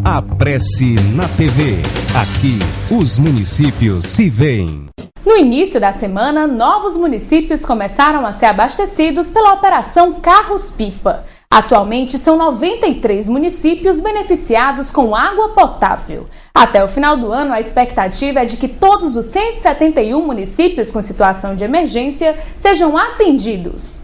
A Prece na TV. Aqui, os municípios se veem. No início da semana, novos municípios começaram a ser abastecidos pela Operação Carros-Pipa. Atualmente, são 93 municípios beneficiados com água potável. Até o final do ano, a expectativa é de que todos os 171 municípios com situação de emergência sejam atendidos.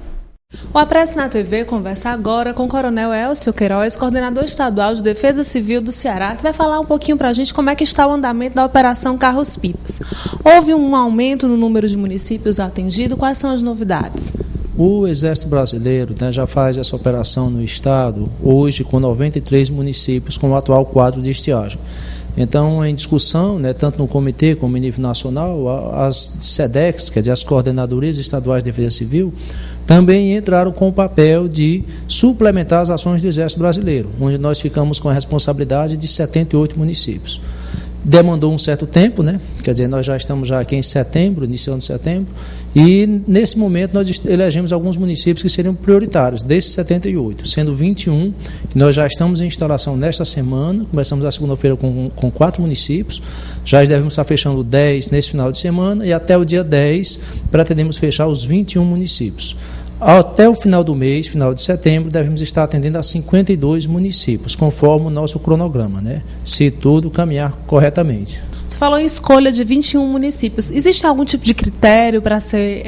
O A Prece na TV conversa agora com o Coronel Elcio Queiroz, coordenador estadual de Defesa Civil do Ceará, que vai falar um pouquinho para a gente como é que está o andamento da Operação Carros-Pipas. Houve um aumento no número de municípios atendidos, quais são as novidades? O Exército Brasileiro já faz essa operação no estado, hoje com 93 municípios com o atual quadro de estiagem. Então, em discussão, tanto no comitê como em nível nacional, as SEDEX, quer dizer, as Coordenadorias Estaduais de Defesa Civil, também entraram com o papel de suplementar as ações do Exército Brasileiro, onde nós ficamos com a responsabilidade de 78 municípios. Demandou um certo tempo, quer dizer, nós já estamos aqui em setembro, iniciando setembro, e nesse momento nós elegemos alguns municípios que seriam prioritários, desses 78, sendo 21, que nós já estamos em instalação nesta semana, começamos a segunda-feira com 4 municípios, já devemos estar fechando 10 nesse final de semana, e até o dia 10 pretendemos fechar os 21 municípios. Até o final do mês, final de setembro, devemos estar atendendo a 52 municípios, conforme o nosso cronograma, se tudo caminhar corretamente. Você falou em escolha de 21 municípios. Existe algum tipo de critério para ser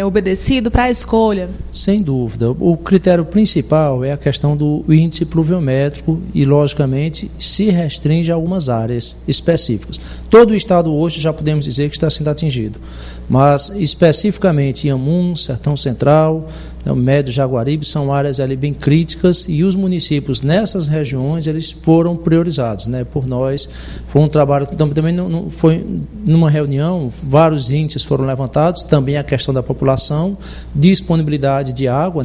obedecido para a escolha? Sem dúvida. O critério principal é a questão do índice pluviométrico e, logicamente, se restringe a algumas áreas específicas. Todo o estado hoje já podemos dizer que está sendo atingido, mas especificamente Inhamun, Sertão Central, Médio Jaguaribe, são áreas ali bem críticas e os municípios nessas regiões eles foram priorizados, por nós. Foi um trabalho, também não foi numa reunião, vários índices foram levantados, também a questão da população, disponibilidade de água,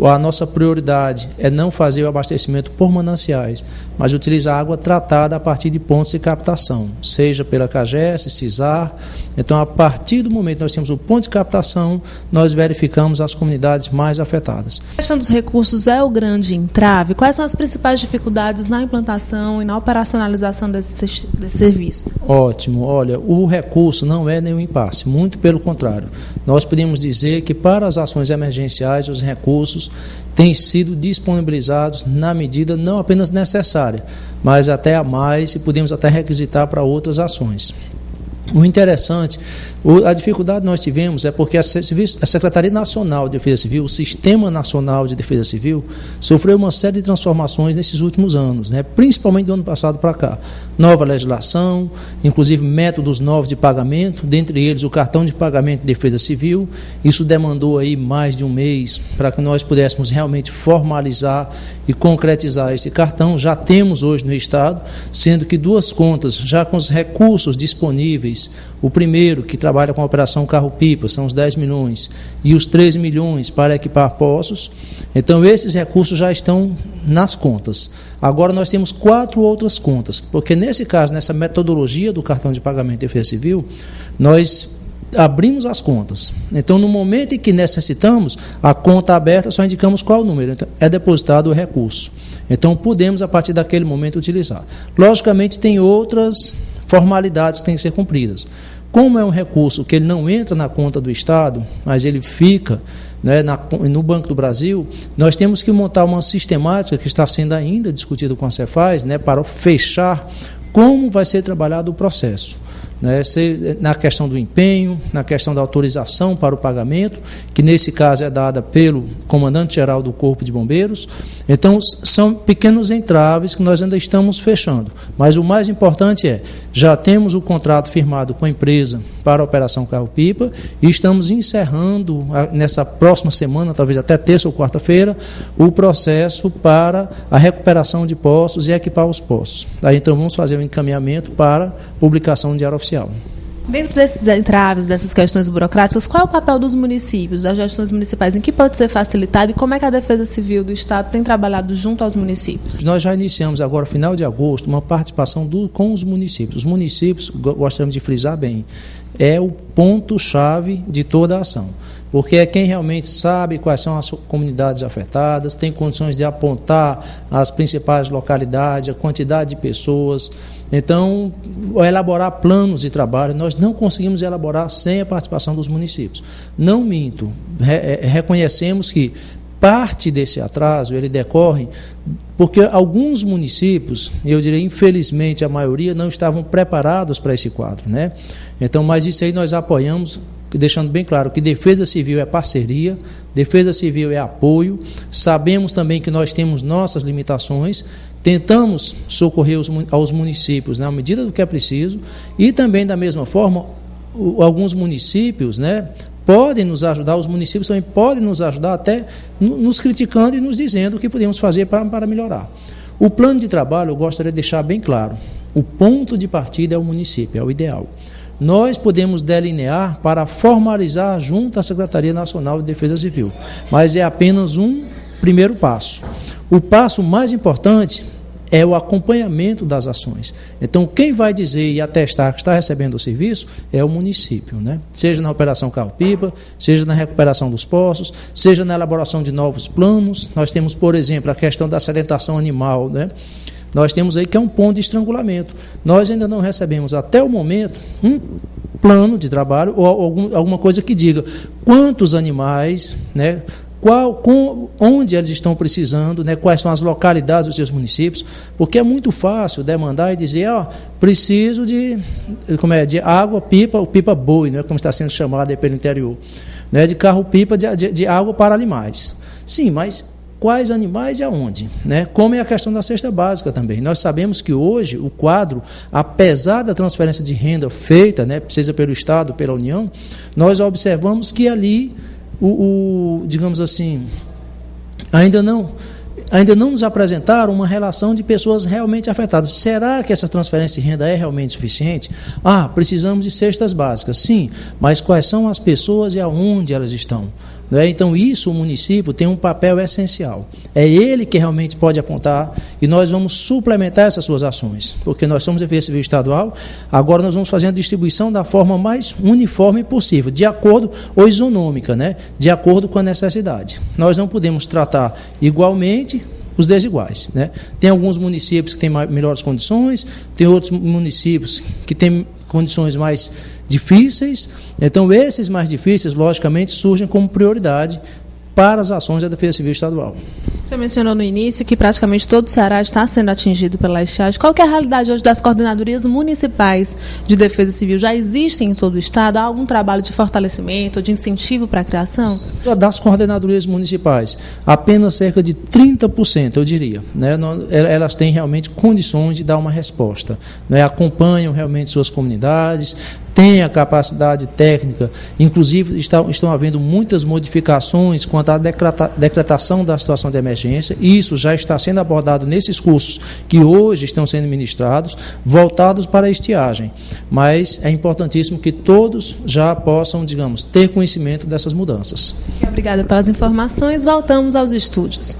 A nossa prioridade é não fazer o abastecimento por mananciais, mas utilizar água tratada a partir de pontos de captação, seja pela CAGES, CISAR. Então, a partir do momento que nós temos o ponto de captação, nós verificamos as comunidades mais afetadas. A questão dos recursos é o grande entrave. Quais são as principais dificuldades na implantação e na operacionalização desse serviço? Ótimo. Olha, o recurso não é nenhum impasse, muito pelo contrário. Nós podemos dizer que para as ações emergenciais os recursos têm sido disponibilizados na medida não apenas necessária, mas até a mais e podemos até requisitar para outras ações. O interessante, a dificuldade que nós tivemos é porque a Secretaria Nacional de Defesa Civil, o Sistema Nacional de Defesa Civil, sofreu uma série de transformações nesses últimos anos, principalmente do ano passado para cá. Nova legislação, inclusive métodos novos de pagamento, dentre eles o cartão de pagamento de defesa civil. Isso demandou aí mais de um mês para que nós pudéssemos realmente formalizar e concretizar esse cartão. Já temos hoje no Estado, sendo que 2 contas, já com os recursos disponíveis, o primeiro, que trabalha com a Operação Carro-Pipa, são os 10 milhões, e os 13 milhões para equipar poços. Então, esses recursos já estão nas contas. Agora, nós temos 4 outras contas, porque nesse caso, nessa metodologia do cartão de pagamento de defesa civil, nós abrimos as contas. Então, no momento em que necessitamos, a conta aberta, só indicamos qual o número. Então, é depositado o recurso. Então, podemos, a partir daquele momento, utilizar. Logicamente, tem outras formalidades que têm que ser cumpridas. Como é um recurso que ele não entra na conta do Estado, mas ele fica no Banco do Brasil, nós temos que montar uma sistemática que está sendo ainda discutida com a Cefaz, para fechar como vai ser trabalhado o processo. Na questão do empenho, na questão da autorização para o pagamento, que nesse caso é dada pelo comandante-geral do Corpo de Bombeiros. Então, são pequenos entraves que nós ainda estamos fechando. Mas o mais importante já temos o contrato firmado com a empresa para a Operação Carro-Pipa e estamos encerrando, nessa próxima semana, talvez até terça ou quarta-feira, o processo para a recuperação de poços e equipar os poços. Aí, então, vamos fazer o encaminhamento para publicação no Diário Oficial. Dentro desses entraves, dessas questões burocráticas, qual é o papel dos municípios, das gestões municipais, em que pode ser facilitado e como é que a Defesa Civil do Estado tem trabalhado junto aos municípios? Nós já iniciamos agora, final de agosto, uma participação com os municípios. Os municípios, gostaríamos de frisar bem, é o ponto-chave de toda a ação. porque é quem realmente sabe quais são as comunidades afetadas, tem condições de apontar as principais localidades, a quantidade de pessoas. Então, elaborar planos de trabalho, nós não conseguimos elaborar sem a participação dos municípios. Não minto, reconhecemos que parte desse atraso, ele decorre porque alguns municípios, eu diria infelizmente a maioria, não estavam preparados para esse quadro, né? Então, mas isso aí nós apoiamos, deixando bem claro que Defesa Civil é parceria, Defesa Civil é apoio, sabemos também que nós temos nossas limitações, tentamos socorrer aos municípios na medida do que é preciso e também da mesma forma, alguns municípios, né, podem nos ajudar, os municípios também podem nos ajudar até nos criticando e nos dizendo o que podemos fazer para melhorar. O plano de trabalho, eu gostaria de deixar bem claro, o ponto de partida é o município, é o ideal. Nós podemos delinear para formalizar junto à Secretaria Nacional de Defesa Civil, mas é apenas um primeiro passo. O passo mais importante é o acompanhamento das ações. Então, quem vai dizer e atestar que está recebendo o serviço é o município, né? Seja na Operação Carro-Pipa, seja na recuperação dos poços, seja na elaboração de novos planos. Nós temos, por exemplo, a questão da sedentação animal, né? Nós temos aí que é um ponto de estrangulamento. Nós ainda não recebemos, até o momento, um plano de trabalho ou alguma coisa que diga quantos animais, né? Onde eles estão precisando, né, quais são as localidades dos seus municípios, porque é muito fácil demandar e dizer, preciso de água, pipa, o pipa-boi, né, como está sendo chamado aí pelo interior, né, de carro-pipa de água para animais. Sim, mas quais animais e aonde? Né? Como é a questão da cesta básica também. Nós sabemos que hoje o quadro, apesar da transferência de renda feita, né, seja pelo Estado, pela União, nós observamos que ali digamos assim, ainda não nos apresentaram uma relação de pessoas realmente afetadas. Será que essa transferência de renda é realmente suficiente? Precisamos de cestas básicas, sim, mas quais são as pessoas e aonde elas estão? Né? Então, isso o município tem um papel essencial. É ele que realmente pode apontar e nós vamos suplementar essas suas ações, porque nós somos Defesa Civil Estadual, agora nós vamos fazer a distribuição da forma mais uniforme possível, de acordo, ou isonômica, né? De acordo com a necessidade. Nós não podemos tratar igualmente os desiguais, né? Tem alguns municípios que têm melhores condições, tem outros municípios que têm condições mais difíceis, então esses mais difíceis, logicamente, surgem como prioridade para as ações da Defesa Civil Estadual. O senhor mencionou no início que praticamente todo o Ceará está sendo atingido pela estiagem. Qual que é a realidade hoje das coordenadorias municipais de Defesa Civil? Já existem em todo o Estado? Há algum trabalho de fortalecimento, de incentivo para a criação? Das coordenadorias municipais, apenas cerca de 30%, eu diria, né? Elas têm realmente condições de dar uma resposta, né? Acompanham realmente suas comunidades, têm a capacidade técnica, inclusive estão havendo muitas modificações quanto à decretação da situação de emergência. Isso já está sendo abordado nesses cursos que hoje estão sendo ministrados, voltados para a estiagem. Mas é importantíssimo que todos já possam, digamos, ter conhecimento dessas mudanças. Obrigada pelas informações. Voltamos aos estúdios.